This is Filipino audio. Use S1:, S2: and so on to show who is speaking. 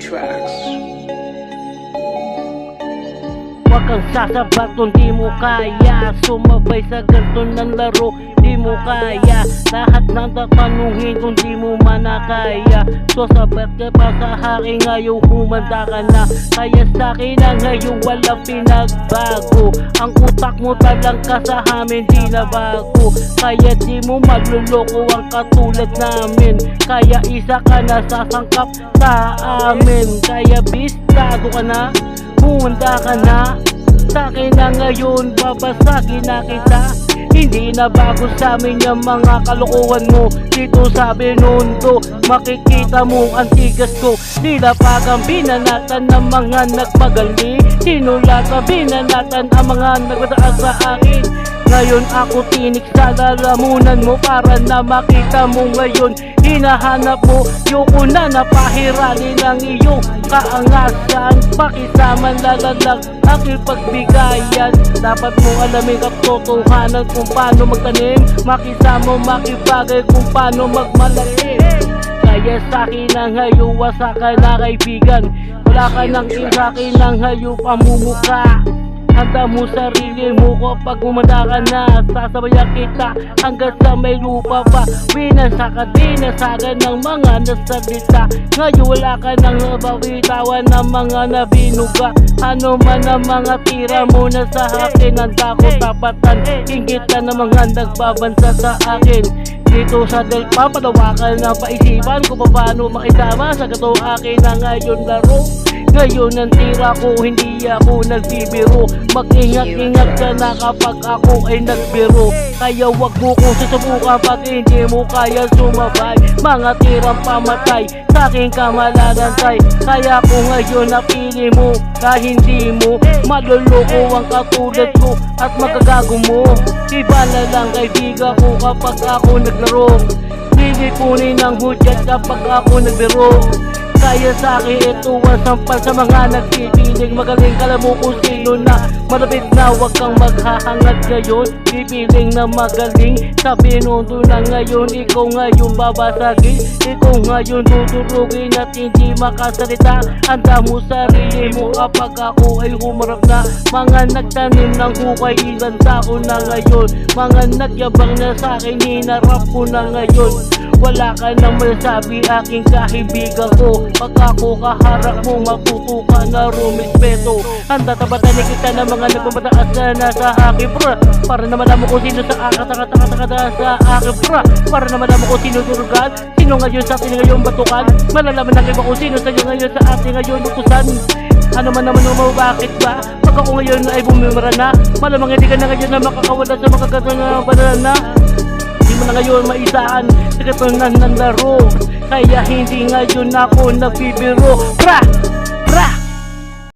S1: tracks.
S2: Huwag kang sasabat kung di mo kaya sumabay sa ganito ng laro, di mo kaya. Lahat ng tatanungin kung di mo manakaya. So sabat ka pa sa akin ngayon, humanda ka na. Kaya sa'kin na ngayon walang pinagbago. Ang utak mo talang ka sa amin di na bago. Kaya di mo maluloko ang katulad namin. Kaya isa ka na sasangkap sa amin. Kaya bistago ka na, humanda ka na. Sa'kin na ngayon, babasagin na kita. Hindi na bago sa amin yung mga kalokohan mo. Dito sa Binondo, makikita mo ang tigas ko. Nilapagang binanatan ng mga nagpagaling. Sinulatan binanatan ang mga nagmataas sa akin. Ngayon ako tinik sa lalamunan mo para na makita mo ngayon. Hinahanap mo yung una na pahirali ng iyong kaangasan. Pakisaman lalalag aking pagbigayan. Dapat mo alamin katotohanan kung paano magtanim. Makisama makibagay kung paano magmalaki. Kaya sa'kin na ngayon wasa ka na kaibigan. Wala ka nang isakin na ngayon pamumuka. Handa mo sarili mo kapag umanda ka na. Sasabayan kita hanggang sa may lupa pa. Winasaka dinasagan ng mga nasalita. Ngayon wala ka nang nabawitawan ng mga nabinuga. Ano man ang mga tira mo na sa akin. Handa ko tapatan, inggitan ng mga nagbabansa sa akin. Dito sa Delpa, palawakan ng paisipan kung paano makisama sa gato akin na ngayon laro. Ngayon ang tira ko, hindi ako nagbibiro. Mag-ingat-ingat ka na kapag ako ay nagbiro. Kaya wag mo kong susubukan pag hindi mo kaya sumabay. Mga tirang pamatay, sa aking kamalalantay. Kaya ko ngayon napili mo, kahit hindi mo maluloko ang katulad ko at magagago mo. Iba na lang kaibigan ko kapag ako naglaro. Lilipunin ang hudyat kapag ako nagbiro. Kaya sa'kin ito ang sampal sa mga nagpipiling. Magaling ka mo kung sino na malapit na wag kang maghahangad ngayon. Pipiling na magaling sa Binondo na ngayon. Ikaw ngayon babasagin, ikaw ngayon tuturugin at hindi makasalita. Handa mo sarili mo kapag ako ay humarap na. Mga nagtanim ng hukay ilang taon na ngayon. Mga nagyabang na sa'kin hinarap ko na ngayon. Wala ka nang masabi aking kaibigan ko. Pag ako kaharap mo, matuto ka na rumispeto. Handa tabatan kita ng mga nagpapataas na nasa akin bra. Para na malaman ko sino sa sa akin bra. Para na malaman ko sino turugan. Sino ngayon sa atin ngayon batukan. Malalaman ng iba kung sino sa iyo ngayon sa atin ngayon utusan. Ano man naman mo bakit ba? Pag ako ngayon ay bumimara na, malamang hindi ka na ngayon na makakawala sa makagatan na banana. Hindi mo na ngayon maisaan sa katunan ng laro. Kaya hindi ngayon ako nagbibiro.